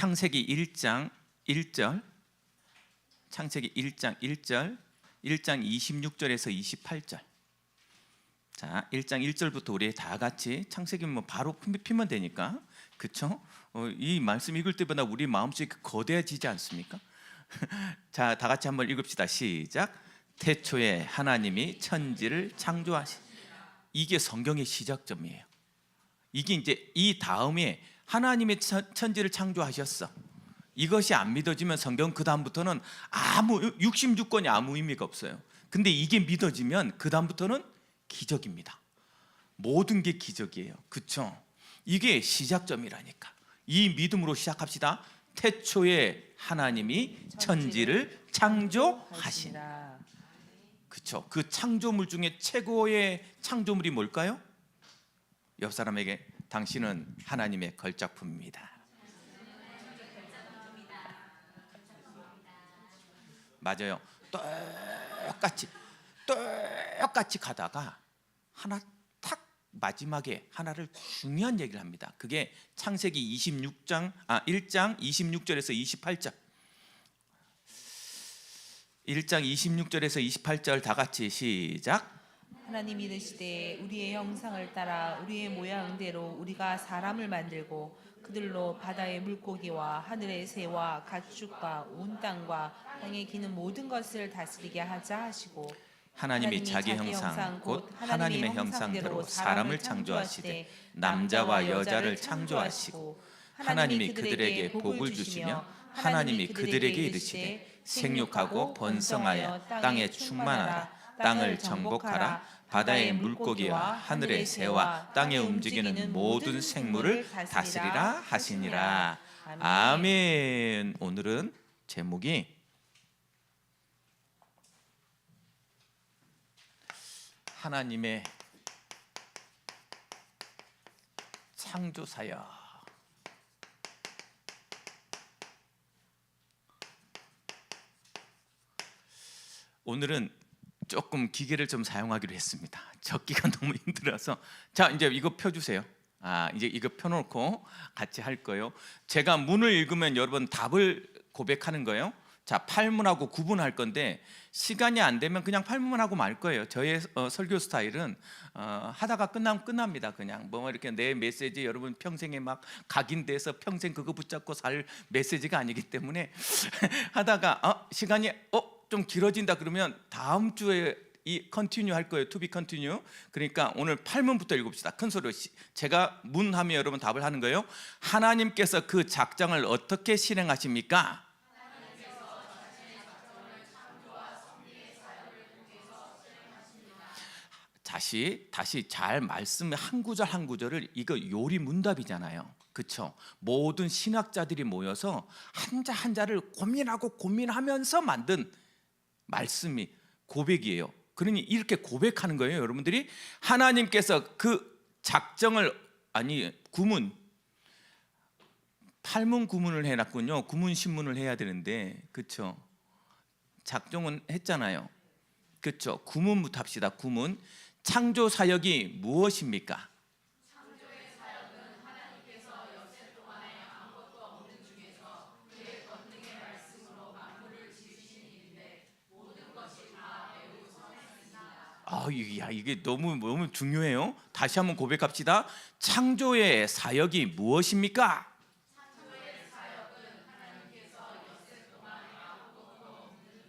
창세기 1장 1절, 창세기 1장 1절, 1장 26절에서 28절. 자, 1장 1절부터 우리 다 같이 창세기 뭐 바로 피면 되니까, 그렇죠? 이 말씀 읽을 때보다 우리 마음속이 거대해지지 않습니까? 자, 다 같이 한번 읽읍시다. 시작. 태초에 하나님이 천지를 창조하시. 이게 성경의 시작점이에요. 이게 이제 이 다음에 하나님의 천지를 창조하셨어. 이것이 안 믿어지면 성경 그 다음부터는 66권이 아무 의미가 없어요. 근데 이게 믿어지면 그 다음부터는 기적입니다. 모든 게 기적이에요. 그렇죠? 이게 시작점이라니까. 이 믿음으로 시작합시다. 태초에 하나님이 천지를 창조하시니라. 그렇죠? 그 창조물 중에 최고의 창조물이 뭘까요? 옆 사람에게 당신은 하나님의 걸작품입니다. 맞아요. 똑같이 가다가 하나 탁 마지막에 하나를 중요한 얘기를 합니다. 그게 창세기 1장 26절에서 28절. 1장 26절에서 28절 다 같이 시작. 하나님이 이르시되 우리의 형상을 따라 우리의 모양대로 우리가 사람을 만들고 그들로 바다의 물고기와 하늘의 새와 가축과 온 땅과 땅에 기는 모든 것을 다스리게 하자 하시고, 하나님이 자기 형상 곧 하나님의 형상대로 사람을 창조하시되 남자와 여자를 창조하시고 하나님이 그들에게 복을 주시며 하나님이 그들에게 이르시되 생육하고 번성하여 땅에 충만하라. 땅을 정복하라. 바다의 물고기와 하늘의 새와 땅에 움직이는 모든 생물을 다스리라 하시니라. 아멘. 오늘은 제목이 하나님의 창조사역. 오늘은 조금 기계를 좀 사용하기로 했습니다. 적기가 너무 힘들어서. 자, 이제 이거 펴주세요. 이제 이거 펴놓고 같이 할 거예요. 제가 문을 읽으면 여러분 답을 고백하는 거예요. 자, 8문하고 9문 할 건데 시간이 안 되면 그냥 8문만 하고 말 거예요. 저의 설교 스타일은 하다가 끝나면 끝납니다. 그냥 뭐 이렇게 내 메시지 여러분 평생에 막 각인돼서 평생 그거 붙잡고 살 메시지가 아니기 때문에 하다가 시간이 좀 길어진다 그러면 다음 주에 이 컨티뉴 할 거예요. 투비 컨티뉴. 그러니까 오늘 8문부터 읽읍시다. 큰 소리로. 제가 문하면 여러분 답을 하는 거예요. 하나님께서 그 작정을 어떻게 실행하십니까? 다시 잘 말씀 한 구절 한 구절을, 이거 요리 문답이잖아요. 그렇죠? 모든 신학자들이 모여서 한자 한자를 고민하면서 만든 말씀이 고백이에요. 그러니 이렇게 고백하는 거예요. 여러분들이 하나님께서 그 작정을, 구문 8문 9문을 해놨군요. 9문 10문을 해야 되는데, 그렇죠? 작정은 했잖아요. 그렇죠? 9문부터 합시다. 9문. 창조 사역이 무엇입니까? 창조의 사역은 하나님께서 역세 동안에 아무것도 없는 중에서 그의 권능의 말씀으로 만물을 지으신 일인데 모든 것이 다 매우 선했습니다. 이게 너무 중요해요. 다시 한번 고백합시다. 창조의 사역이 무엇입니까? 창조의 사역은 하나님께서 역세 동안에 아무것도 없는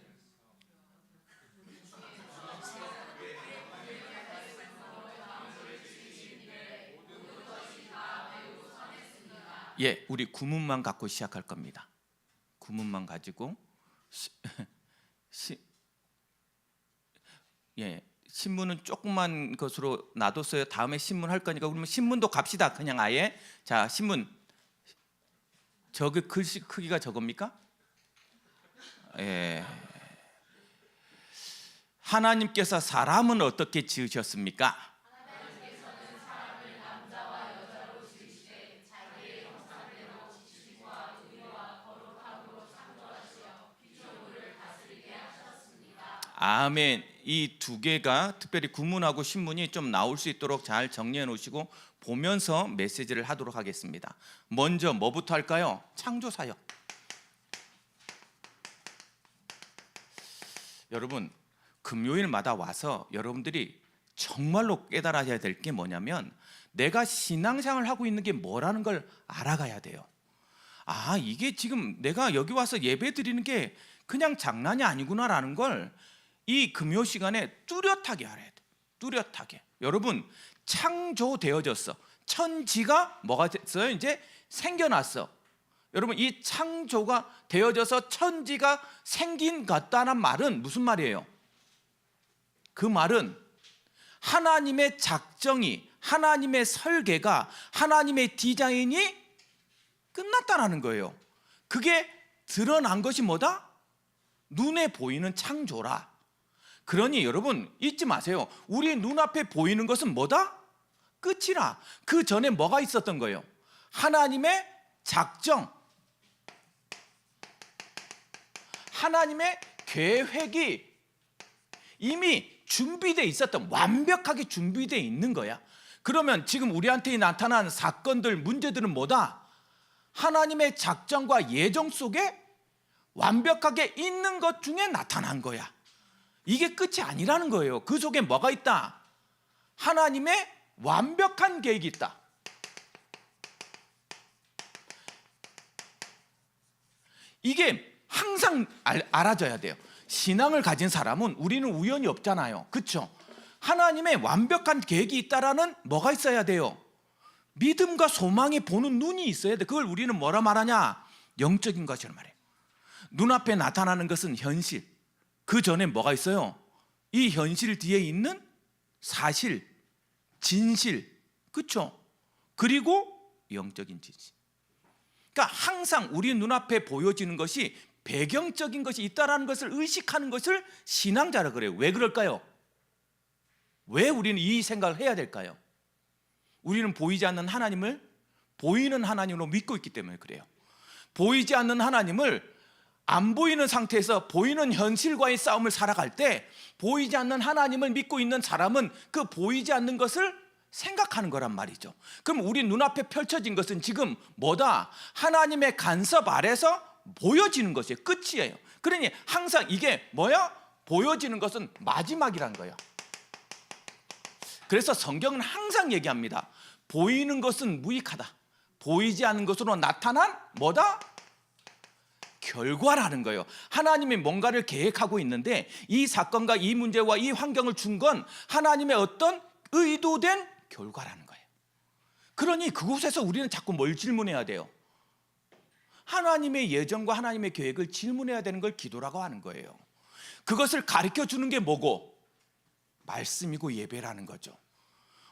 예, 우리 구문만 갖고 시작할 겁니다. 구문만 가지고 신문은 조그만 것으로 놔뒀어요. 다음에 신문 할 거니까 그러면 신문도 갑시다. 그냥 아예. 자, 신문. 저게 글씨 크기가 저겁니까? 예. 하나님께서 사람은 어떻게 지으셨습니까? 아멘. 이 두 개가 특별히 구문하고 신문이 좀 나올 수 있도록 잘 정리해 놓으시고 보면서 메시지를 하도록 하겠습니다. 먼저 뭐부터 할까요? 창조 사역. 여러분, 금요일마다 와서 여러분들이 정말로 깨달아야 될 게 뭐냐면 내가 신앙생활을 하고 있는 게 뭐라는 걸 알아가야 돼요. 아, 이게 지금 내가 여기 와서 예배 드리는 게 그냥 장난이 아니구나라는 걸 이 금요 시간에 뚜렷하게 알아야 돼. 뚜렷하게. 여러분, 창조되어졌어. 천지가 뭐가 됐어요? 이제 생겨났어. 여러분, 이 창조가 되어져서 천지가 생긴 것 같다는 말은 무슨 말이에요? 그 말은 하나님의 작정이, 하나님의 설계가, 하나님의 디자인이 끝났다라는 거예요. 그게 드러난 것이 뭐다? 눈에 보이는 창조라. 그러니 여러분 잊지 마세요. 우리 눈앞에 보이는 것은 뭐다? 끝이라. 그 전에 뭐가 있었던 거예요? 하나님의 작정, 하나님의 계획이 이미 준비되어 있었던, 완벽하게 준비되어 있는 거야. 그러면 지금 우리한테 나타난 사건들, 문제들은 뭐다? 하나님의 작정과 예정 속에 완벽하게 있는 것 중에 나타난 거야. 이게 끝이 아니라는 거예요. 그 속에 뭐가 있다? 하나님의 완벽한 계획이 있다. 이게 항상 알아져야 돼요. 신앙을 가진 사람은 우리는 우연이 없잖아요. 그렇죠? 하나님의 완벽한 계획이 있다라는 뭐가 있어야 돼요? 믿음과 소망이 보는 눈이 있어야 돼. 그걸 우리는 뭐라 말하냐? 영적인 것이라 말해요. 눈앞에 나타나는 것은 현실. 그 전에 뭐가 있어요? 이 현실 뒤에 있는 사실, 진실, 그렇죠? 그리고 영적인 진실. 그러니까 항상 우리 눈앞에 보여지는 것이 배경적인 것이 있다라는 것을 의식하는 것을 신앙자라 그래요. 왜 그럴까요? 왜 우리는 이 생각을 해야 될까요? 우리는 보이지 않는 하나님을 보이는 하나님으로 믿고 있기 때문에 그래요. 보이지 않는 하나님을 안 보이는 상태에서 보이는 현실과의 싸움을 살아갈 때 보이지 않는 하나님을 믿고 있는 사람은 그 보이지 않는 것을 생각하는 거란 말이죠. 그럼 우리 눈앞에 펼쳐진 것은 지금 뭐다? 하나님의 간섭 아래서 보여지는 것이에요. 끝이에요. 그러니 항상 이게 뭐야? 보여지는 것은 마지막이라는 거예요. 그래서 성경은 항상 얘기합니다. 보이는 것은 무익하다. 보이지 않는 것으로 나타난 뭐다? 결과라는 거예요. 하나님이 뭔가를 계획하고 있는데 이 사건과 이 문제와 이 환경을 준 건 하나님의 어떤 의도된 결과라는 거예요. 그러니 그곳에서 우리는 자꾸 뭘 질문해야 돼요? 하나님의 예정과 하나님의 계획을 질문해야 되는 걸 기도라고 하는 거예요. 그것을 가르쳐 주는 게 뭐고? 말씀이고 예배라는 거죠.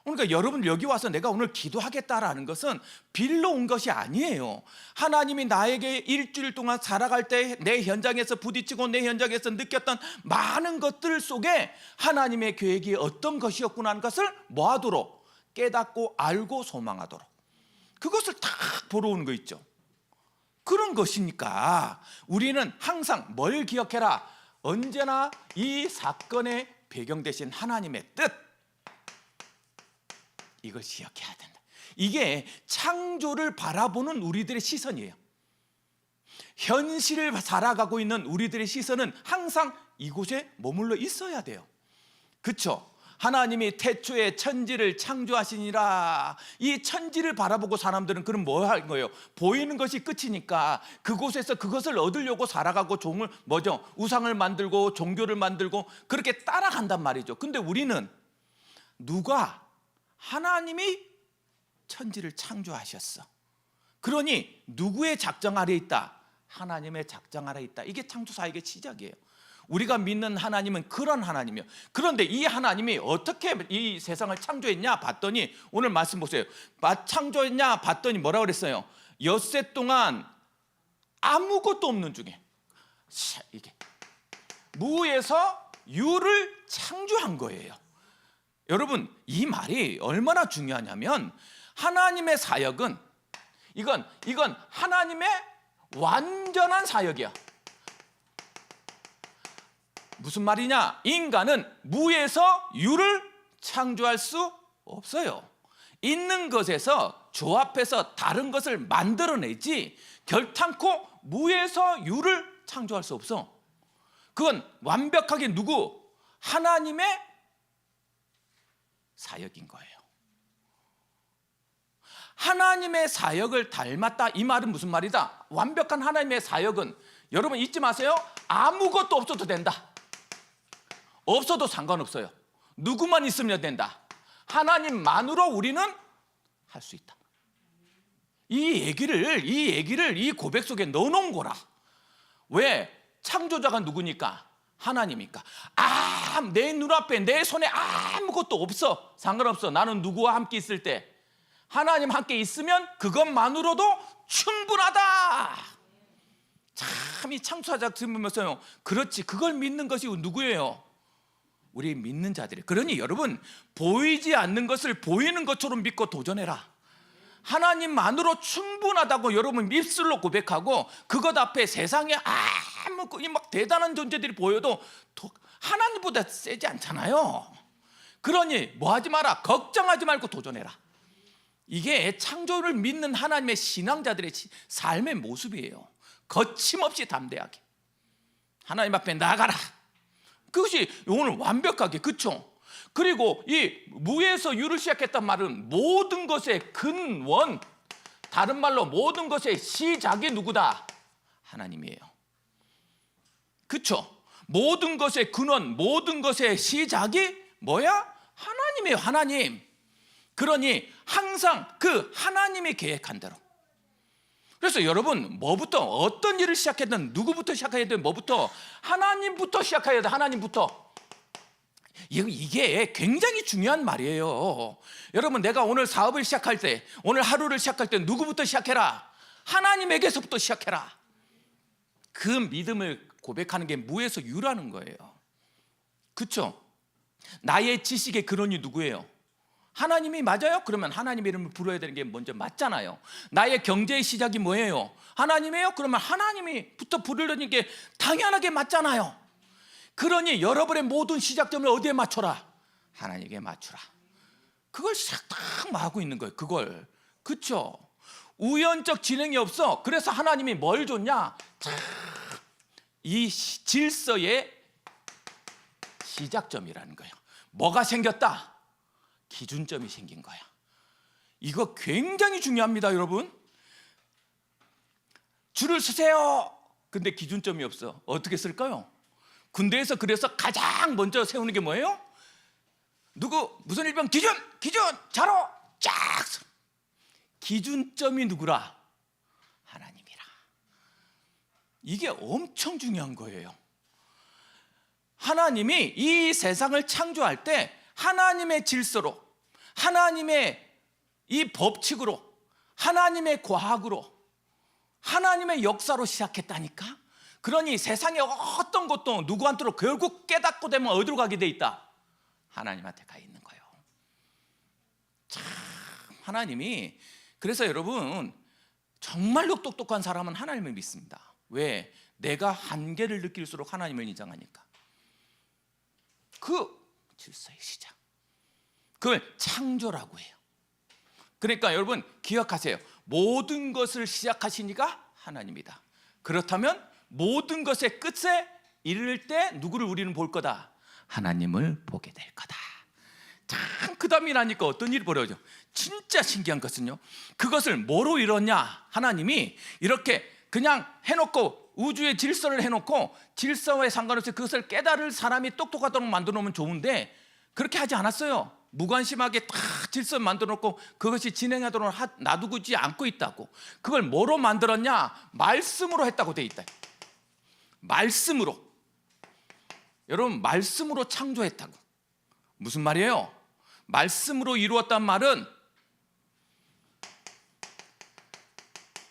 그러니까 여러분 여기 와서 내가 오늘 기도하겠다라는 것은 빌러 온 것이 아니에요. 하나님이 나에게 일주일 동안 살아갈 때 내 현장에서 부딪히고 내 현장에서 느꼈던 많은 것들 속에 하나님의 계획이 어떤 것이었구나 하는 것을 뭐하도록? 깨닫고 알고 소망하도록. 그것을 딱 보러 오는 거 있죠. 그런 것이니까 우리는 항상 뭘 기억해라? 언제나 이 사건의 배경 되신 하나님의 뜻, 이걸 기억해야 된다. 이게 창조를 바라보는 우리들의 시선이에요. 현실을 살아가고 있는 우리들의 시선은 항상 이곳에 머물러 있어야 돼요. 그렇죠? 하나님이 태초에 천지를 창조하시니라. 이 천지를 바라보고 사람들은 그럼 뭐 할 거예요? 보이는 것이 끝이니까 그곳에서 그것을 얻으려고 살아가고 우상을 만들고 종교를 만들고 그렇게 따라간단 말이죠. 근데 우리는 누가? 하나님이 천지를 창조하셨어. 그러니 누구의 작정 아래 있다? 하나님의 작정 아래 있다. 이게 창조사역의 시작이에요. 우리가 믿는 하나님은 그런 하나님이에요. 그런데 이 하나님이 어떻게 이 세상을 창조했냐 봤더니 오늘 말씀 보세요. 창조했냐 봤더니 뭐라고 그랬어요? 엿새 동안 아무것도 없는 중에 이게 무에서 유를 창조한 거예요. 여러분 이 말이 얼마나 중요하냐면 하나님의 사역은 이건 하나님의 완전한 사역이야. 무슨 말이냐? 인간은 무에서 유를 창조할 수 없어요. 있는 것에서 조합해서 다른 것을 만들어내지 결탄코 무에서 유를 창조할 수 없어. 그건 완벽하게 누구? 하나님의 사역인 거예요. 하나님의 사역을 닮았다, 이 말은 무슨 말이다? 완벽한 하나님의 사역은, 여러분 잊지 마세요, 아무것도 없어도 된다. 없어도 상관없어요. 누구만 있으면 된다. 하나님만으로 우리는 할 수 있다. 이 얘기를 이 고백 속에 넣어놓은 거라. 왜? 창조자가 누구니까? 하나님이니까. 내 눈앞에 내 손에 아무것도 없어, 상관없어. 나는 누구와 함께 있을 때 하나님 함께 있으면 그것만으로도 충분하다. 참, 이 창조자 들으면서요, 그렇지, 그걸 믿는 것이 누구예요? 우리 믿는 자들이. 그러니 여러분, 보이지 않는 것을 보이는 것처럼 믿고 도전해라. 하나님만으로 충분하다고 여러분 입술로 고백하고, 그것 앞에 세상에 아무 막 대단한 존재들이 보여도 하나님보다 세지 않잖아요. 그러니 뭐 하지 마라, 걱정하지 말고 도전해라. 이게 창조를 믿는 하나님의 신앙자들의 삶의 모습이에요. 거침없이 담대하게 하나님 앞에 나가라. 그것이 오늘 완벽하게, 그쵸? 그리고 이 무에서 유를 시작했단 말은 모든 것의 근원, 다른 말로 모든 것의 시작이 누구다? 하나님이에요. 그쵸? 모든 것의 근원, 모든 것의 시작이 뭐야? 하나님이에요. 하나님. 그러니 항상 그 하나님이 계획한 대로. 그래서 여러분, 뭐부터, 어떤 일을 시작했든 누구부터 시작해야 돼? 뭐부터? 하나님부터 시작해야 돼. 하나님부터. 이게 굉장히 중요한 말이에요. 여러분, 내가 오늘 사업을 시작할 때, 오늘 하루를 시작할 때 누구부터 시작해라? 하나님에게서부터 시작해라. 그 믿음을 고백하는 게 무에서 유라는 거예요. 그렇죠? 나의 지식의 근원이 누구예요? 하나님이 맞아요? 그러면 하나님 이름을 불러야 되는 게 먼저 맞잖아요. 나의 경제의 시작이 뭐예요? 하나님이에요? 그러면 하나님이부터 부르려는 게 당연하게 맞잖아요. 그러니 여러분의 모든 시작점을 어디에 맞춰라? 하나님에게 맞추라. 그걸 시작 딱 하고 있는 거예요. 그걸. 그렇죠? 우연적 진행이 없어. 그래서 하나님이 뭘 줬냐? 이 질서의 시작점이라는 거예요. 뭐가 생겼다? 기준점이 생긴 거야. 이거 굉장히 중요합니다, 여러분. 줄을 서세요. 근데 기준점이 없어. 어떻게 쓸까요? 군대에서 그래서 가장 먼저 세우는 게 뭐예요? 무슨 일병 기준 자로 쫙. 기준점이 누구라? 하나님이라. 이게 엄청 중요한 거예요. 하나님이 이 세상을 창조할 때 하나님의 질서로, 하나님의 이 법칙으로, 하나님의 과학으로, 하나님의 역사로 시작했다니까. 그러니 세상에 어떤 것도 누구한테로 결국 깨닫고 되면 어디로 가게 돼 있다? 하나님한테 가 있는 거예요. 참, 하나님이. 그래서 여러분, 정말로 똑똑한 사람은 하나님을 믿습니다. 왜? 내가 한계를 느낄수록 하나님을 인정하니까. 그 질서의 시작, 그걸 창조라고 해요. 그러니까 여러분 기억하세요. 모든 것을 시작하신 이가 하나님이다. 그렇다면 모든 것의 끝에 이를 때 누구를 우리는 볼 거다? 하나님을 보게 될 거다. 참, 그 다음이 나니까 어떤 일이 벌어져? 진짜 신기한 것은요, 그것을 뭐로 이뤘냐? 하나님이 이렇게 그냥 해놓고, 우주의 질서를 해놓고 질서에 상관없이 그것을 깨달을 사람이 똑똑하도록 만들어 놓으면 좋은데, 그렇게 하지 않았어요. 무관심하게 다 질서 만들어 놓고 그것이 진행하도록 놔두지 않고 있다고. 그걸 뭐로 만들었냐? 말씀으로 했다고 돼 있다. 말씀으로. 여러분, 말씀으로 창조했다고. 무슨 말이에요? 말씀으로 이루었단 말은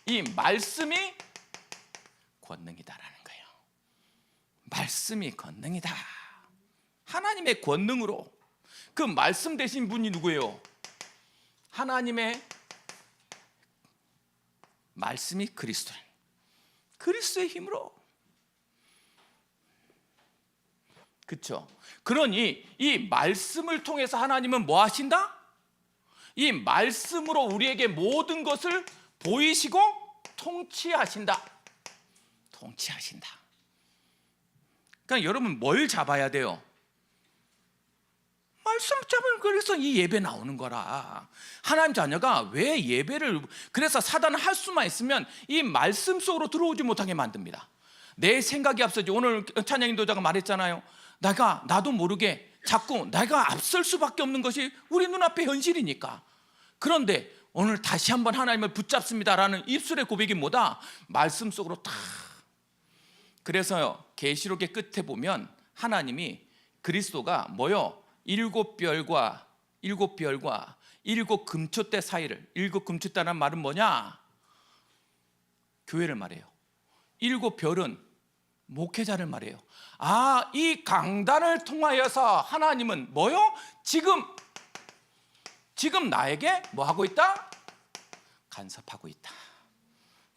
이 말씀이 권능이다라는 거예요. 말씀이 권능이다. 하나님의 권능으로. 그 말씀 되신 분이 누구예요? 하나님의 말씀이 그리스도예요. 그리스도의 힘으로. 그렇죠? 그러니 이 말씀을 통해서 하나님은 뭐 하신다? 이 말씀으로 우리에게 모든 것을 보이시고 통치하신다. 통치하신다. 그러니까 여러분 뭘 잡아야 돼요? 말씀 잡으면 그래서 이 예배 나오는 거라. 하나님 자녀가 왜 예배를, 그래서 사단은 할 수만 있으면 이 말씀 속으로 들어오지 못하게 만듭니다. 내 생각이 앞서지. 오늘 찬양 인도자가 말했잖아요. 나도 모르게 자꾸 내가 앞설 수밖에 없는 것이 우리 눈앞에 현실이니까. 그런데 오늘 다시 한번 하나님을 붙잡습니다라는 입술의 고백이 뭐다? 말씀 속으로 다. 그래서요, 계시록의 끝에 보면 하나님이 그리스도가 뭐요? 일곱 별과 일곱 금초대 사이를, 일곱 금초대라는 말은 뭐냐? 교회를 말해요. 일곱 별은 목회자를 말해요. 아, 이 강단을 통하여서 하나님은 뭐요? 지금 나에게 뭐 하고 있다? 간섭하고 있다.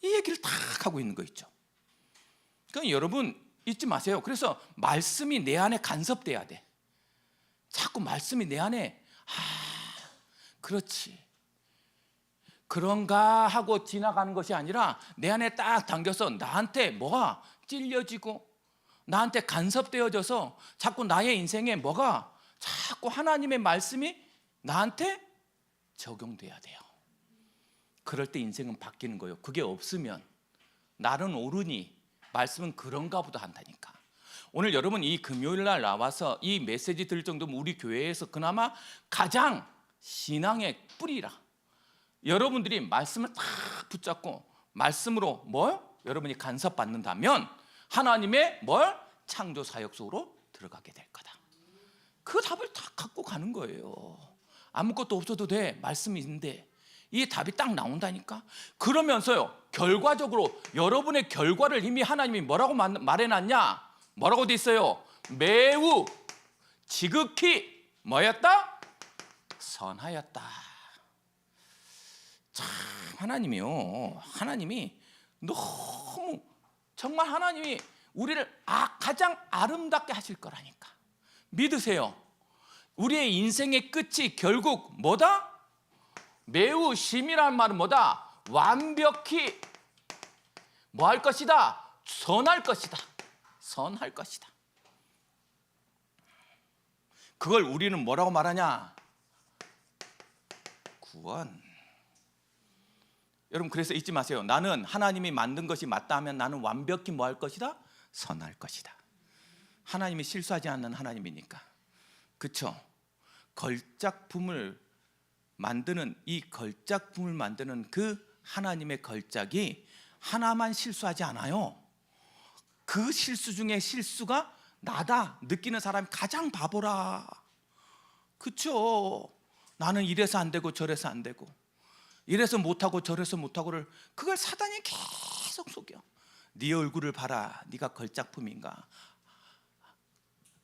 이 얘기를 다 하고 있는 거 있죠. 그러니까 여러분 잊지 마세요. 그래서 말씀이 내 안에 간섭돼야 돼. 자꾸 말씀이 내 안에 그렇지, 그런가 하고 지나가는 것이 아니라 내 안에 딱 당겨서 나한테 뭐가 찔려지고 나한테 간섭되어져서 자꾸 나의 인생에 뭐가 자꾸 하나님의 말씀이 나한테 적용돼야 돼요. 그럴 때 인생은 바뀌는 거예요. 그게 없으면 나는 옳으니 말씀은 그런가 보다 한다니까. 오늘 여러분 이 금요일 날 나와서 이 메시지 들을 정도면 우리 교회에서 그나마 가장 신앙의 뿌리라. 여러분들이 말씀을 딱 붙잡고 말씀으로 여러분이 간섭받는다면 하나님의 창조 사역 속으로 들어가게 될 거다. 그 답을 다 갖고 가는 거예요. 아무것도 없어도 돼. 말씀이 있는데 이 답이 딱 나온다니까. 그러면서요, 결과적으로 여러분의 결과를 이미 하나님이 뭐라고 말해놨냐? 뭐라고 돼 있어요? 매우 지극히 뭐였다? 선하였다. 참 하나님이 너무 정말 하나님이 우리를 가장 아름답게 하실 거라니까. 믿으세요. 우리의 인생의 끝이 결국 뭐다? 매우 심이라는 말은 뭐다? 완벽히 뭐 할 것이다? 선할 것이다. 선할 것이다. 그걸 우리는 뭐라고 말하냐? 구원. 여러분 그래서 잊지 마세요. 나는 하나님이 만든 것이 맞다 하면 나는 완벽히 뭐 할 것이다? 선할 것이다. 하나님이 실수하지 않는 하나님이니까. 그렇죠? 걸작품을 만드는 그 하나님의 걸작이 하나만 실수하지 않아요. 그 실수 중에 실수가 나다 느끼는 사람이 가장 바보라. 그렇죠? 나는 이래서 안 되고 저래서 안 되고 이래서 못하고 저래서 못하고를 그걸 사단이 계속 속여. 네 얼굴을 봐라. 네가 걸작품인가?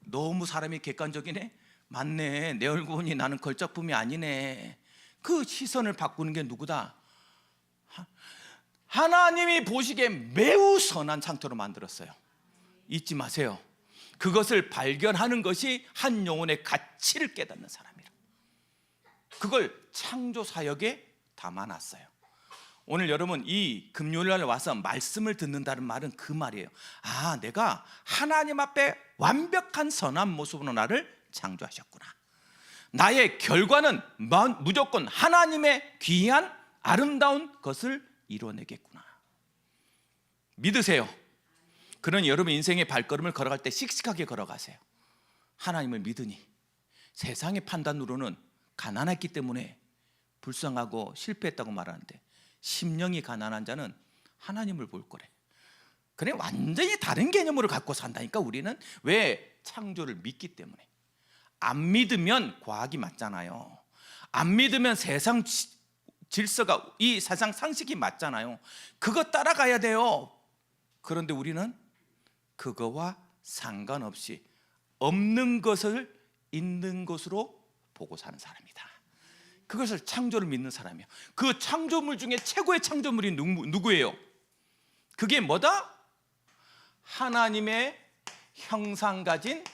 너무 사람이 객관적이네. 맞네. 내 얼굴이 나는 걸작품이 아니네. 그 시선을 바꾸는 게 누구다? 하나님이 보시기에 매우 선한 상태로 만들었어요. 잊지 마세요. 그것을 발견하는 것이 한 영혼의 가치를 깨닫는 사람이라. 그걸 창조 사역에 담아놨어요. 오늘 여러분 이 금요일날 와서 말씀을 듣는다는 말은 그 말이에요. 내가 하나님 앞에 완벽한 선한 모습으로 나를 창조하셨구나. 나의 결과는 무조건 하나님의 귀한 아름다운 것을 이뤄내겠구나. 믿으세요. 그러니 여러분 인생의 발걸음을 걸어갈 때 씩씩하게 걸어가세요. 하나님을 믿으니 세상의 판단으로는 가난했기 때문에 불쌍하고 실패했다고 말하는데 심령이 가난한 자는 하나님을 볼 거래. 그래 완전히 다른 개념으로 갖고 산다니까. 우리는 왜? 창조를 믿기 때문에. 안 믿으면 과학이 맞잖아요. 안 믿으면 세상 질서가, 이 세상 상식이 맞잖아요. 그거 따라가야 돼요. 그런데 우리는 그거와 상관없이 없는 것을 있는 것으로 보고 사는 사람이다. 그것을 창조를 믿는 사람이에요. 그 창조물 중에 최고의 창조물이 누구예요? 그게 뭐다? 하나님의 형상 가진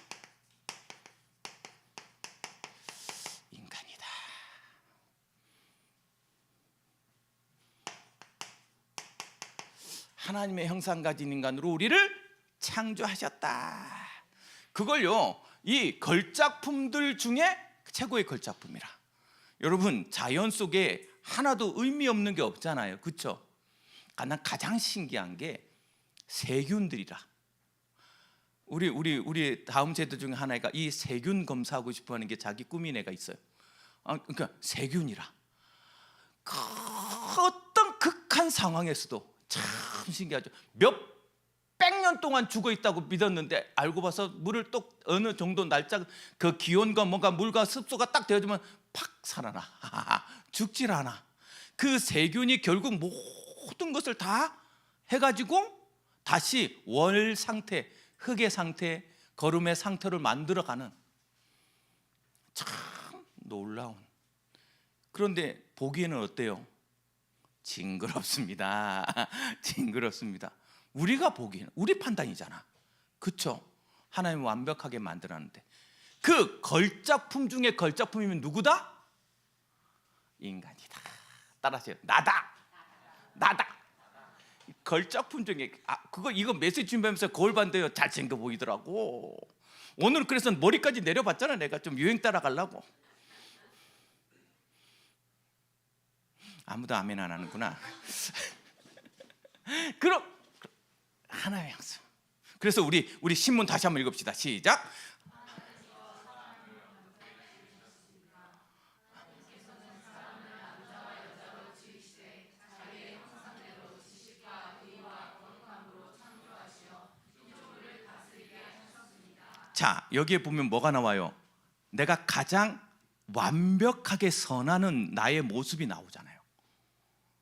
하나님의 형상 가진 인간으로 우리를 창조하셨다. 그걸요, 이 걸작품들 중에 최고의 걸작품이라. 여러분, 자연 속에 하나도 의미 없는 게 없잖아요, 그렇죠? 난 가장 신기한 게 세균들이라. 우리 다음 세대 중에 하나가 이 세균 검사하고 싶어하는 게 자기 꿈인 애가 있어요. 그러니까 세균이라. 그 어떤 극한 상황에서도 참 신기하죠. 몇백 년 동안 죽어 있다고 믿었는데 알고 봐서 물을 또 어느 정도 날짜, 그 기온과 뭔가 물과 습도가 딱 되어지면 팍 살아나. 죽질 않아. 그 세균이 결국 모든 것을 다 해가지고 다시 월 상태, 흙의 상태, 거름의 상태를 만들어가는 참 놀라운. 그런데 보기에는 어때요? 징그럽습니다. 징그럽습니다. 우리가 보기에는, 우리 판단이잖아, 그렇죠? 하나님 완벽하게 만들었는데 그 걸작품 중에 걸작품이면 누구다? 인간이다. 따라하세요. 나다. 걸작품 중에 이거 메시지 준비하면서 거울 봤는데요, 잘생겨 보이더라고. 오늘 그래서 머리까지 내려봤잖아. 내가 좀 유행 따라가려고. 아무도 아멘 안 하는구나. 그럼 하나의 형상. 그래서 우리 신문 다시 한번 읽읍시다. 시작. 자, 여기에 보면 뭐가 나와요? 내가 가장 완벽하게 선하는 나의 모습이 나오잖아요,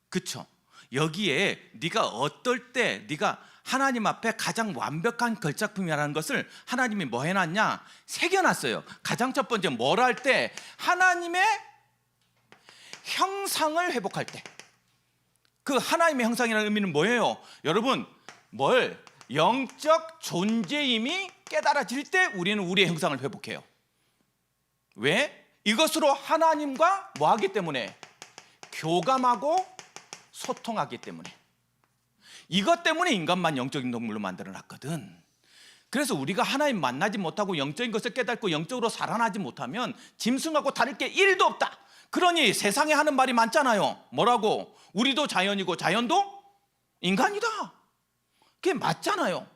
그렇죠? 여기에 네가 어떨 때 네가 하나님 앞에 가장 완벽한 걸작품이라는 것을 하나님이 뭐 해놨냐? 새겨놨어요. 가장 첫 번째 뭘 할 때? 하나님의 형상을 회복할 때. 그 하나님의 형상이라는 의미는 뭐예요? 여러분, 영적 존재임이 깨달아질 때 우리는 우리의 형상을 회복해요. 왜? 이것으로 하나님과 뭐 하기 때문에? 교감하고 소통하기 때문에. 이것 때문에 인간만 영적인 동물로 만들어놨거든. 그래서 우리가 하나님 만나지 못하고 영적인 것을 깨닫고 영적으로 살아나지 못하면 짐승하고 다를 게 1도 없다. 그러니 세상에 하는 말이 많잖아요. 뭐라고? 우리도 자연이고 자연도 인간이다. 그게 맞잖아요.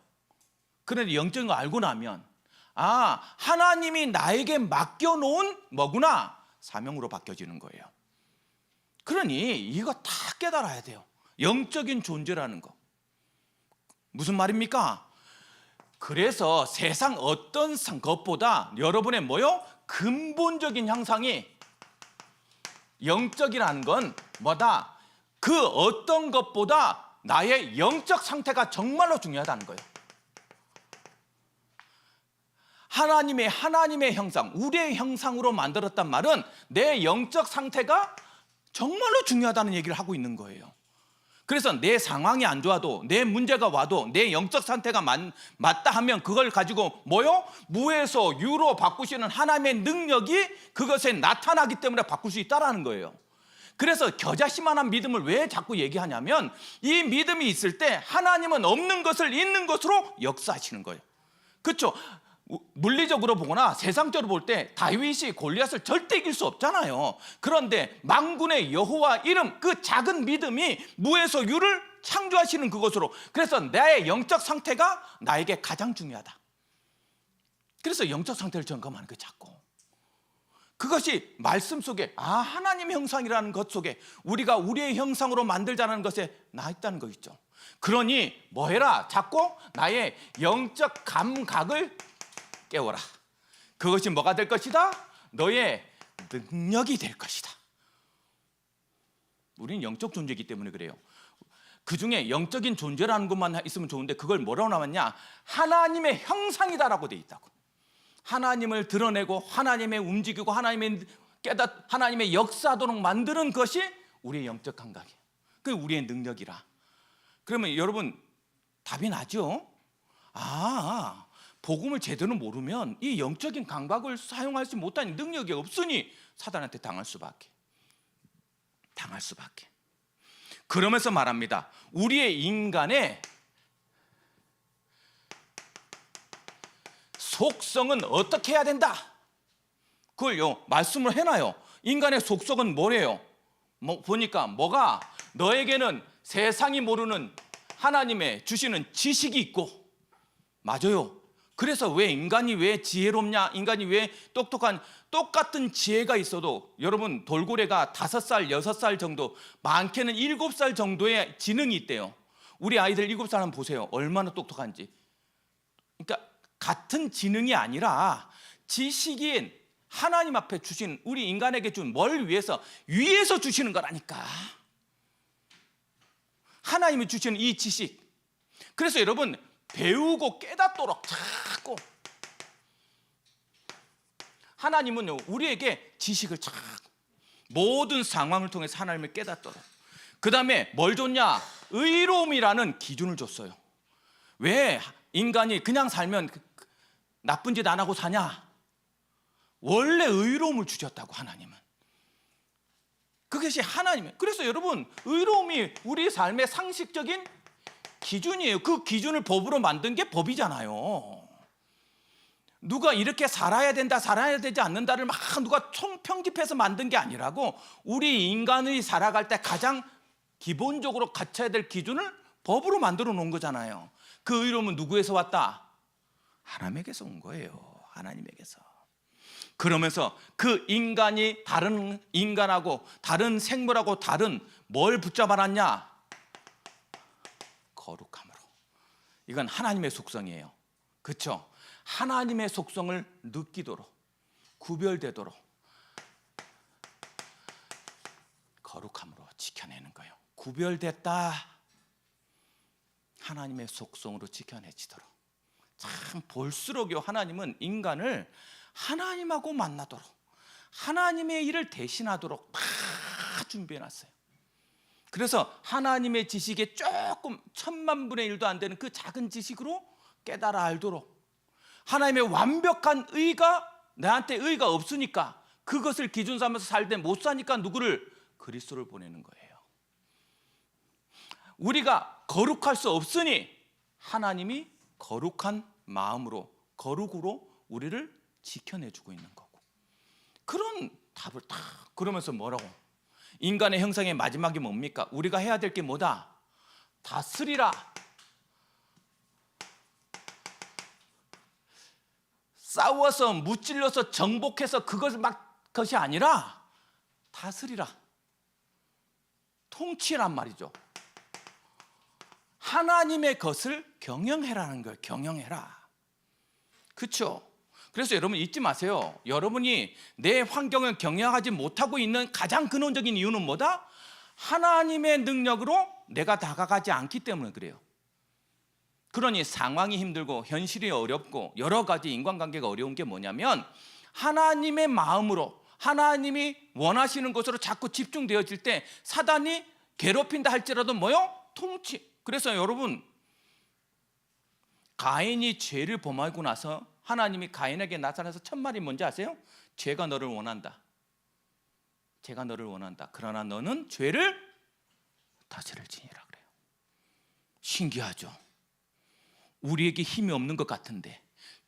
그런데 영적인 거 알고 나면 하나님이 나에게 맡겨놓은 뭐구나? 사명으로 바뀌어지는 거예요. 그러니 이거 다 깨달아야 돼요. 영적인 존재라는 거. 무슨 말입니까? 그래서 세상 어떤 것보다 여러분의 근본적인 형상이 영적이라는 건 뭐다? 그 어떤 것보다 나의 영적 상태가 정말로 중요하다는 거예요. 하나님의 형상, 우리의 형상으로 만들었단 말은 내 영적 상태가 정말로 중요하다는 얘기를 하고 있는 거예요. 그래서 내 상황이 안 좋아도, 내 문제가 와도 내 영적 상태가 맞다 하면 그걸 가지고 무에서 유로 바꾸시는 하나님의 능력이 그것에 나타나기 때문에 바꿀 수 있다는 거예요. 그래서 겨자씨만한 믿음을 왜 자꾸 얘기하냐면 이 믿음이 있을 때 하나님은 없는 것을 있는 것으로 역사하시는 거예요. 그렇죠? 물리적으로 보거나 세상적으로 볼 때 다윗이 골리앗을 절대 이길 수 없잖아요. 그런데 만군의 여호와 이름, 그 작은 믿음이 무에서 유를 창조하시는 그것으로. 그래서 나의 영적 상태가 나에게 가장 중요하다. 그래서 영적 상태를 점검하는 거예요, 자꾸. 그것이 말씀 속에 하나님의 형상이라는 것 속에 우리가 우리의 형상으로 만들자는 것에 나 있다는 거 있죠. 그러니 뭐 해라? 자꾸 나의 영적 감각을 깨워라. 그것이 뭐가 될 것이다? 너의 능력이 될 것이다. 우리는 영적 존재이기 때문에 그래요. 그 중에 영적인 존재라는 것만 있으면 좋은데 그걸 뭐라고 나왔냐? 하나님의 형상이다라고 돼 있다고. 하나님을 드러내고 하나님의 움직이고 하나님의 역사하도록 만드는 것이 우리의 영적 감각이에요. 그게 우리의 능력이라. 그러면 여러분 답이 나죠? 복음을 제대로 모르면 이 영적인 감각을 사용하지 못하는 능력이 없으니 사단한테 당할 수밖에. 그러면서 말합니다. 우리의 인간의 속성은 어떻게 해야 된다? 그걸요 말씀을 해놔요. 인간의 속성은 뭐래요? 보니까 뭐가 너에게는 세상이 모르는 하나님의 주시는 지식이 있고, 맞아요. 그래서 왜 인간이 왜 지혜롭냐, 인간이 왜 똑같은 지혜가 있어도 여러분 돌고래가 5살, 6살 정도, 많게는 7살 정도의 지능이 있대요. 우리 아이들 7살 한번 보세요. 얼마나 똑똑한지. 그러니까 같은 지능이 아니라 지식인 하나님 앞에 주신, 우리 인간에게 준 뭘 위해서 주시는 거라니까. 하나님이 주시는 이 지식. 그래서 여러분 배우고 깨닫도록 자꾸 하나님은 우리에게 지식을 모든 상황을 통해서 하나님을 깨닫도록. 그 다음에 뭘 줬냐? 의로움이라는 기준을 줬어요. 왜 인간이 그냥 살면 나쁜 짓 안 하고 사냐? 원래 의로움을 주셨다고 하나님은. 그것이 하나님의. 그래서 여러분 의로움이 우리 삶의 상식적인 기준이에요. 그 기준을 법으로 만든 게 법이잖아요. 누가 이렇게 살아야 된다, 살아야 되지 않는다를 막 누가 총평집해서 만든 게 아니라고, 우리 인간이 살아갈 때 가장 기본적으로 갖춰야 될 기준을 법으로 만들어 놓은 거잖아요. 그 의로움은 누구에서 왔다? 하나님에게서 온 거예요. 하나님에게서. 그러면서 그 인간이 다른 인간하고 다른 생물하고 다른 뭘 붙잡아놨냐? 거룩함으로. 이건 하나님의 속성이에요. 그렇죠? 하나님의 속성을 느끼도록, 구별되도록 거룩함으로 지켜내는 거예요. 구별됐다. 하나님의 속성으로 지켜내지도록. 참 볼수록요 하나님은 인간을 하나님하고 만나도록, 하나님의 일을 대신하도록 다 준비해놨어요. 그래서 하나님의 지식에 조금 1000만 분의 1도 안 되는 그 작은 지식으로 깨달아 알도록, 하나님의 완벽한 의가 나한테 의가 없으니까 그것을 기준 삼아서 살 때 못 사니까 누구를? 그리스도를 보내는 거예요. 우리가 거룩할 수 없으니 하나님이 거룩한 마음으로, 거룩으로 우리를 지켜내주고 있는 거고. 그런 답을 딱. 그러면서 뭐라고? 인간의 형상의 마지막이 뭡니까? 우리가 해야 될 게 뭐다? 다스리라. 싸워서 무찔러서 정복해서 그것이 아니라 다스리라. 통치란 말이죠. 하나님의 것을 경영해라는 걸. 경영해라. 그렇죠? 그래서 여러분 잊지 마세요. 여러분이 내 환경을 경영하지 못하고 있는 가장 근원적인 이유는 뭐다? 하나님의 능력으로 내가 다가가지 않기 때문에 그래요. 그러니 상황이 힘들고 현실이 어렵고 여러 가지 인간관계가 어려운 게 뭐냐면, 하나님의 마음으로, 하나님이 원하시는 것으로 자꾸 집중되어질 때 사단이 괴롭힌다 할지라도 뭐요? 통치. 그래서 여러분 가인이 죄를 범하고 나서 하나님이 가인에게 나타나서 첫 말이 뭔지 아세요? 죄가 너를 원한다. 죄가 너를 원한다. 그러나 너는 죄를 다스릴 지니라 그래요. 신기하죠? 우리에게 힘이 없는 것 같은데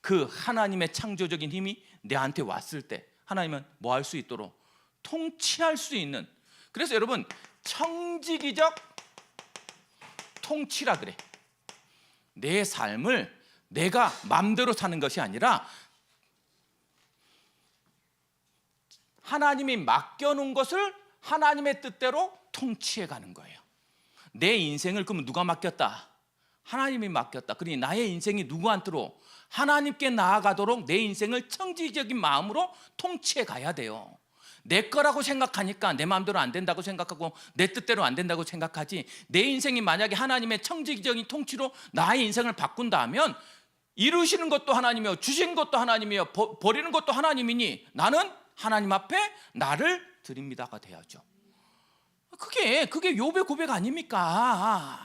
그 하나님의 창조적인 힘이 내한테 왔을 때 하나님은 뭐 할 수 있도록? 통치할 수 있는. 그래서 여러분 청지기적 통치라 그래. 내 삶을 내가 마음대로 사는 것이 아니라 하나님이 맡겨놓은 것을 하나님의 뜻대로 통치해 가는 거예요. 내 인생을 그러면 누가 맡겼다? 하나님이 맡겼다. 그러니 나의 인생이 누구한테로? 하나님께 나아가도록 내 인생을 청지적인 마음으로 통치해 가야 돼요. 내 거라고 생각하니까 내 마음대로 안 된다고 생각하고 내 뜻대로 안 된다고 생각하지, 내 인생이 만약에 하나님의 청지적인 통치로 나의 인생을 바꾼다 하면 이루시는 것도 하나님이요, 주신 것도 하나님이요, 버리는 것도 하나님이니 나는 하나님 앞에 나를 드립니다가 돼야죠. 그게 욥의 고백 아닙니까?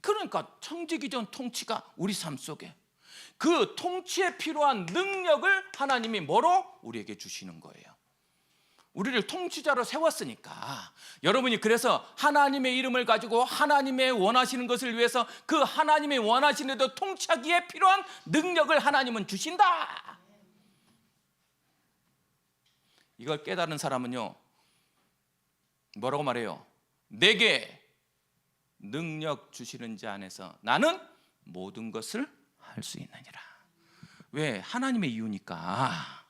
그러니까 청지기전 통치가 우리 삶 속에, 그 통치에 필요한 능력을 하나님이 뭐로? 우리에게 주시는 거예요. 우리를 통치자로 세웠으니까 여러분이 그래서 하나님의 이름을 가지고 하나님의 원하시는 것을 위해서 그 하나님의 원하시는 대로 통치하기에 필요한 능력을 하나님은 주신다. 이걸 깨달은 사람은요, 뭐라고 말해요? 내게 능력 주시는 자 안에서 나는 모든 것을 할 수 있느니라. 왜? 하나님의 이유니까.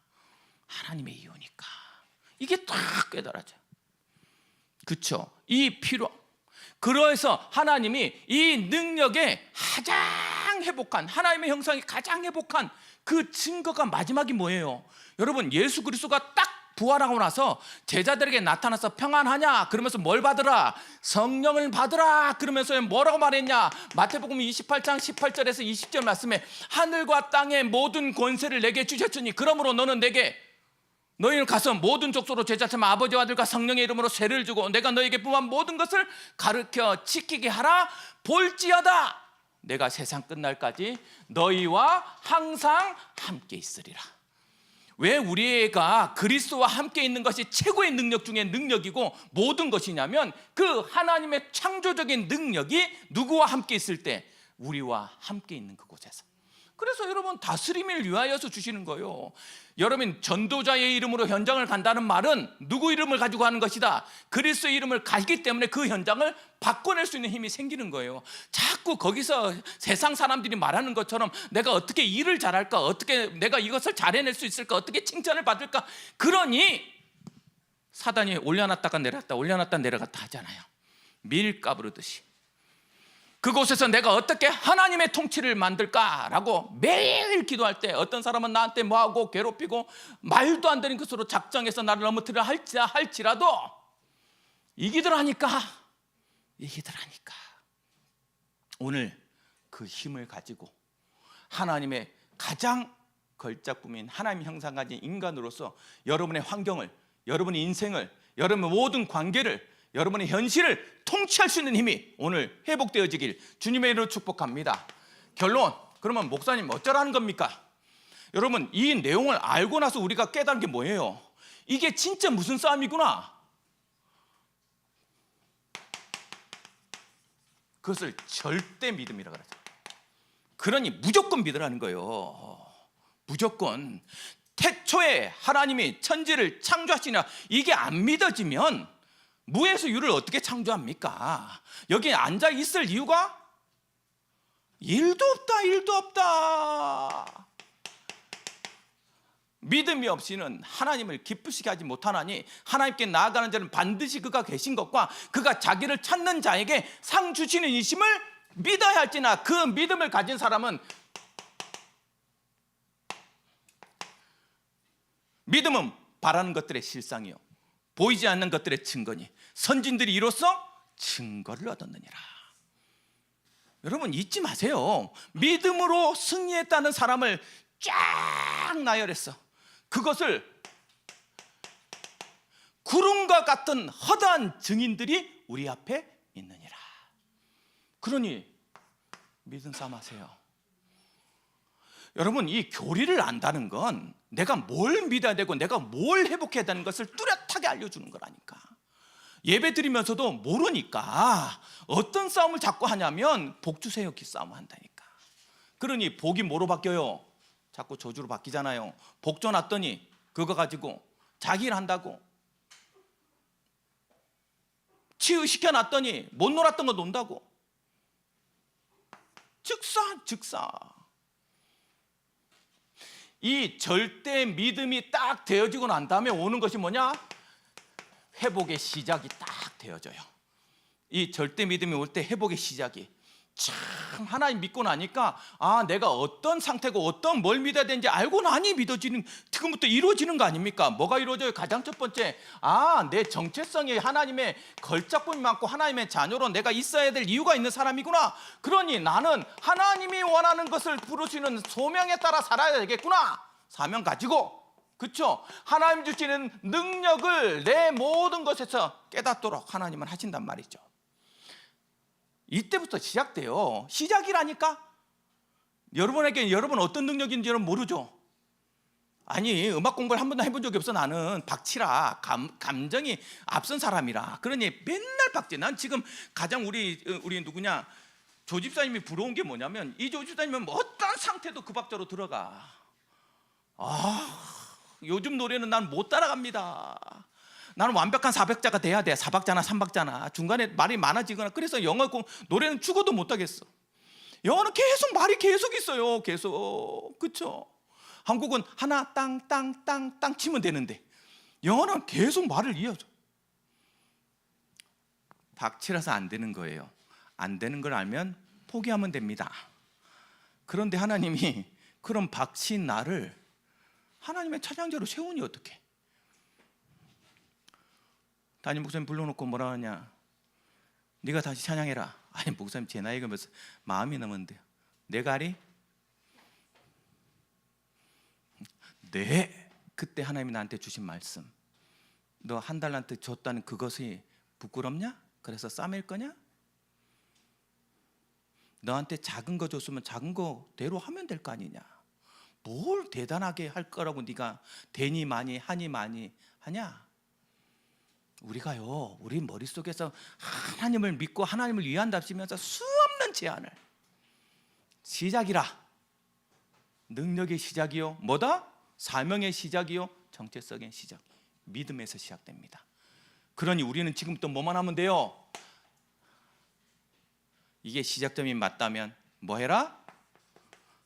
하나님의 이유니까. 이게 딱 깨달아져요. 그렇죠? 이 필요. 그래서 하나님이 이 능력에 가장 회복한, 하나님의 형상이 가장 회복한 그 증거가 마지막이 뭐예요? 여러분, 예수 그리스도가 딱 부활하고 나서 제자들에게 나타나서 평안하냐? 그러면서 뭘 받으라? 성령을 받으라. 그러면서 뭐라고 말했냐? 마태복음 28장 18절에서 20절 말씀에 하늘과 땅의 모든 권세를 내게 주셨으니 그러므로 너는 내게 너희는 가서 모든 족속으로 제자 삼아 아버지와 아들과 성령의 이름으로 세를 주고 내가 너희에게 분한 모든 것을 가르쳐 지키게 하라. 볼지어다 내가 세상 끝날까지 너희와 항상 함께 있으리라. 왜 우리가 그리스도와 함께 있는 것이 최고의 능력 중에 능력이고 모든 것이냐면 그 하나님의 창조적인 능력이 누구와 함께 있을 때? 우리와 함께 있는 그곳에서. 그래서 여러분 다스림을 위하여서 주시는 거예요. 여러분 전도자의 이름으로 현장을 간다는 말은 누구 이름을 가지고 하는 것이다? 그리스도의 이름을 가지기 때문에 그 현장을 바꿔낼 수 있는 힘이 생기는 거예요. 자꾸 거기서 세상 사람들이 말하는 것처럼 내가 어떻게 일을 잘할까? 어떻게 내가 이것을 잘해낼 수 있을까? 어떻게 칭찬을 받을까? 그러니 사단이 올려놨다가 내려갔다 올려놨다 내려갔다 하잖아요. 밀가부르듯이. 그곳에서 내가 어떻게 하나님의 통치를 만들까라고 매일 기도할 때 어떤 사람은 나한테 뭐하고 괴롭히고 말도 안 되는 것으로 작정해서 나를 넘어뜨려 할지라도 이기더라니까 오늘 그 힘을 가지고 하나님의 가장 걸작품인 하나님의 형상 가진 인간으로서 여러분의 환경을, 여러분의 인생을, 여러분의 모든 관계를, 여러분의 현실을 통치할 수 있는 힘이 오늘 회복되어지길 주님의 이름으로 축복합니다. 결론, 그러면 목사님 어쩌라는 겁니까? 여러분 이 내용을 알고 나서 우리가 깨달은 게 뭐예요? 이게 진짜 무슨 싸움이구나. 그것을 절대 믿음이라고 그러죠. 그러니 무조건 믿으라는 거예요. 무조건. 태초에 하나님이 천지를 창조하시냐 이게 안 믿어지면 무에서 유를 어떻게 창조합니까? 여기 앉아 있을 이유가 일도 없다. 믿음이 없이는 하나님을 기쁘시게 하지 못하나니 하나님께 나아가는 자는 반드시 그가 계신 것과 그가 자기를 찾는 자에게 상 주시는 이심을 믿어야 할지나 그 믿음을 가진 사람은 믿음은 바라는 것들의 실상이요 보이지 않는 것들의 증거니 선진들이 이로써 증거를 얻었느니라. 여러분 잊지 마세요. 믿음으로 승리했다는 사람을 쫙 나열했어. 그것을 구름과 같은 허다한 증인들이 우리 앞에 있느니라. 그러니 믿음 삼으세요. 여러분 이 교리를 안다는 건 내가 뭘 믿어야 되고 내가 뭘 회복해야 되는 것을 뚜렷하게 알려주는 거라니까. 예배 드리면서도 모르니까 어떤 싸움을 자꾸 하냐면 복 주세요 기 싸움을 한다니까. 그러니 복이 뭐로 바뀌어요? 자꾸 저주로 바뀌잖아요. 복 줘놨더니 그거 가지고 자기 일 한다고 치유시켜놨더니 못 놀았던 거 논다고 즉사. 이 절대 믿음이 딱 되어지고 난 다음에 오는 것이 뭐냐? 회복의 시작이 딱 되어져요. 이 절대 믿음이 올 때 회복의 시작이 참 하나님 믿고 나니까 내가 어떤 상태고 어떤 뭘 믿어야 되는지 알고 나니 믿어지는 지금부터 이루어지는 거 아닙니까? 뭐가 이루어져요? 가장 첫 번째 내 정체성이 하나님의 걸작품이 많고 하나님의 자녀로 내가 있어야 될 이유가 있는 사람이구나. 그러니 나는 하나님이 원하는 것을 부르시는 소명에 따라 살아야 되겠구나. 사명 가지고 그렇죠? 하나님 주시는 능력을 내 모든 것에서 깨닫도록 하나님은 하신단 말이죠. 이때부터 시작돼요. 시작이라니까. 여러분에게 여러분 어떤 능력인지 여러분 모르죠? 아니 음악 공부를 한 번도 해본 적이 없어. 나는 박치라 감정이 앞선 사람이라. 그러니 맨날 박치. 난 지금 가장 우리 누구냐 조 집사님이 부러운 게 뭐냐면 이 조 집사님은 뭐 어떤 상태도 그 박자로 들어가. 요즘 노래는 난 못 따라갑니다. 나는 완벽한 4박자가 돼야 돼. 4박자나 3박자나 중간에 말이 많아지거나. 그래서 영어 노래는 죽어도 못 하겠어. 영어는 계속 말이 계속 있어요. 계속. 그렇죠? 한국은 하나 땅 치면 되는데 영어는 계속 말을 이어줘. 박치라서 안 되는 거예요. 안 되는 걸 알면 포기하면 됩니다. 그런데 하나님이 그런 박치인 나를 하나님의 찬양자로 세우니 어떡해? 담임 목사님 불러놓고 뭐라 하냐? 네가 다시 찬양해라. 아니 목사님 제 나이가 몇 마음이 넘었는데요. 내가 하리? 네. 그때 하나님이 나한테 주신 말씀. 너 한 달란트 줬다는 그것이 부끄럽냐? 그래서 싸맬 거냐? 너한테 작은 거 줬으면 작은 거대로 하면 될 거 아니냐? 뭘 대단하게 할 거라고 네가 되니 많이 하니 많이 하냐? 우리가요, 우리 머릿속에서 하나님을 믿고 하나님을 위한답시면서 수없는 제안을. 시작이라. 능력의 시작이요 뭐다? 사명의 시작이요 정체성의 시작. 믿음에서 시작됩니다. 그러니 우리는 지금부터 뭐만 하면 돼요? 이게 시작점이 맞다면 뭐 해라?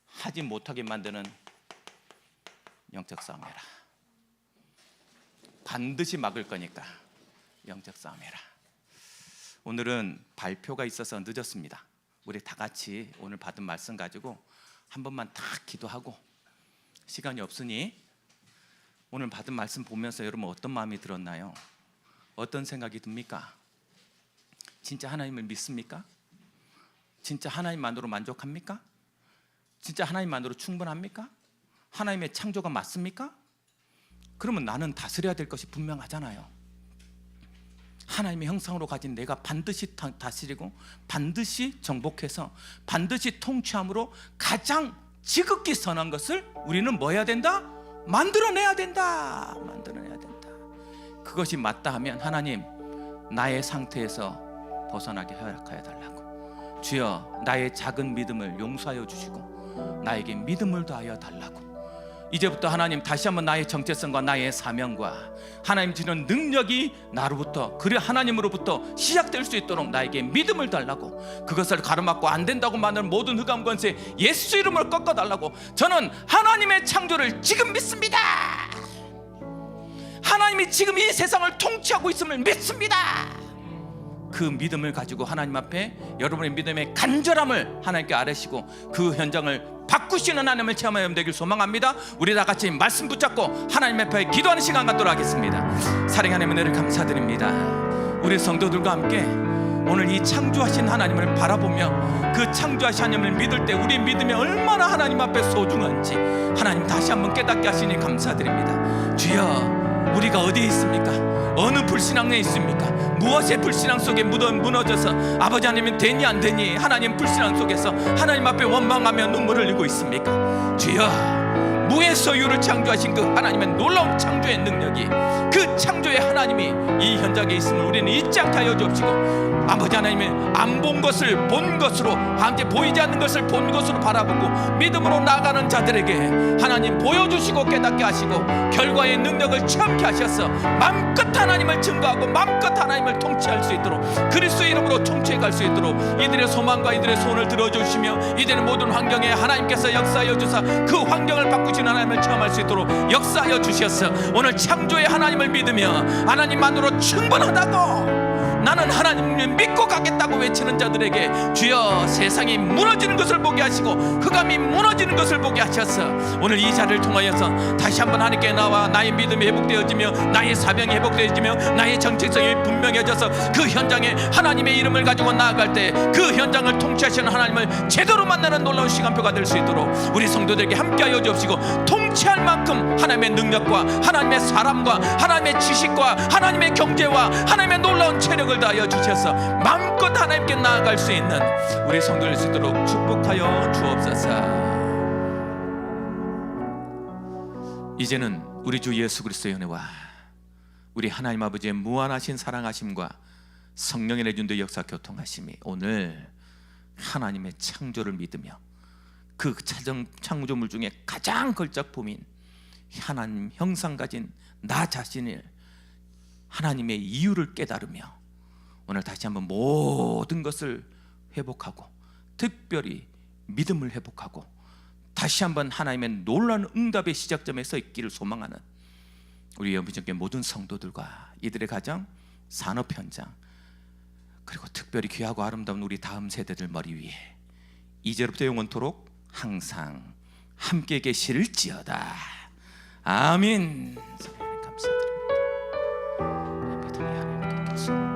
하지 못하게 만드는 영적 싸움 해라. 반드시 막을 거니까 영적 싸움 해라. 오늘은 발표가 있어서 늦었습니다. 우리 다 같이 오늘 받은 말씀 가지고 한 번만 다 기도하고, 시간이 없으니 오늘 받은 말씀 보면서 여러분 어떤 마음이 들었나요? 어떤 생각이 듭니까? 진짜 하나님을 믿습니까? 진짜 하나님만으로 만족합니까? 진짜 하나님만으로 충분합니까? 하나님의 창조가 맞습니까? 그러면 나는 다스려야 될 것이 분명하잖아요. 하나님의 형상으로 가진 내가 반드시 다스리고 반드시 정복해서 반드시 통치함으로 가장 지극히 선한 것을 우리는 뭐 해야 된다? 만들어내야 된다. 만들어내야 된다. 그것이 맞다 하면 하나님 나의 상태에서 벗어나게 허락하여 달라고. 주여 나의 작은 믿음을 용서하여 주시고 나에게 믿음을 더하여 달라고. 이제부터 하나님 다시 한번 나의 정체성과 나의 사명과 하나님 주는 능력이 나로부터 그래 하나님으로부터 시작될 수 있도록 나에게 믿음을 달라고. 그것을 가로막고 안 된다고 말하는 모든 흑암 권세 예수 이름으로 꺾어달라고. 저는 하나님의 창조를 지금 믿습니다. 하나님이 지금 이 세상을 통치하고 있음을 믿습니다. 그 믿음을 가지고 하나님 앞에 여러분의 믿음의 간절함을 하나님께 아뢰시고 그 현장을 바꾸시는 하나님을 체험하여 되길 소망합니다. 우리 다 같이 말씀 붙잡고 하나님 앞에 기도하는 시간 갖도록 하겠습니다. 사랑하는 하나님 은혜를 감사드립니다. 우리 성도들과 함께 오늘 이 창조하신 하나님을 바라보며 그 창조하신 하나님을 믿을 때 우리 믿음이 얼마나 하나님 앞에 소중한지 하나님 다시 한번 깨닫게 하시니 감사드립니다. 주여 우리가 어디에 있습니까? 어느 불신앙에 있습니까? 무엇의 불신앙 속에 무너져서 아버지 하나님 되니 안 되니 하나님 불신앙 속에서 하나님 앞에 원망하며 눈물을 흘리고 있습니까? 주여 무의 소유를 창조하신 그 하나님의 놀라운 창조의 능력이 그 창조의 하나님이 이 현장에 있음을 우리는 잊지 않게 하여 주옵시고 아버지 하나님의 안 본 것을 본 것으로 함께 보이지 않는 것을 본 것으로 바라보고 믿음으로 나아가는 자들에게 하나님 보여주시고 깨닫게 하시고 결과의 능력을 체험케 하셔서 마음껏 하나님을 증거하고 마음껏 하나님을 통치할 수 있도록 그리스도의 이름으로 통치해 갈 수 있도록 이들의 소망과 이들의 손을 들어주시며 이들의 모든 환경에 하나님께서 역사하여 주사 그 환경을 바꾸신 하나님을 체험할 수 있도록 역사하여 주셔서 오늘 창조의 하나님을 믿으며 하나님만으로 충분하다고 나는 하나님을 믿고 가겠다고 외치는 자들에게 주여 세상이 무너지는 것을 보게 하시고 흑암이 무너지는 것을 보게 하셔서 오늘 이 자리를 통하여서 다시 한번 하나님께 나와 나의 믿음이 회복되어지며 나의 사명이 회복되어지며 나의 정체성이 분명해져서 그 현장에 하나님의 이름을 가지고 나아갈 때 그 현장을 통치하시는 하나님을 제대로 만나는 놀라운 시간표가 될 수 있도록 우리 성도들에게 함께하여 주옵시고 통치할 만큼 하나님의 능력과 하나님의 사람과 하나님의 지식과 하나님의 경제와 하나님의 놀라운 체력을 다하여 주셔서 마음껏 하나님께 나아갈 수 있는 우리 성도들 수 있도록 축복하여 주옵소서. 이제는 우리 주 예수 그리스도의 은혜와 우리 하나님 아버지의 무한하신 사랑하심과 성령의 내준도 역사 교통하심이 오늘 하나님의 창조를 믿으며 그 창조물 중에 가장 걸작품인 하나님 형상 가진 나 자신을 하나님의 이유를 깨달으며 오늘 다시 한번 모든 것을 회복하고 특별히 믿음을 회복하고 다시 한번 하나님의 놀라운 응답의 시작점에 서 있기를 소망하는 우리 영비전교회 모든 성도들과 이들의 가정, 산업 현장, 그리고 특별히 귀하고 아름다운 우리 다음 세대들 머리 위에 이제로부터 영원토록 항상 함께 계실지어다. 아멘. 감사드립니다. 하나님께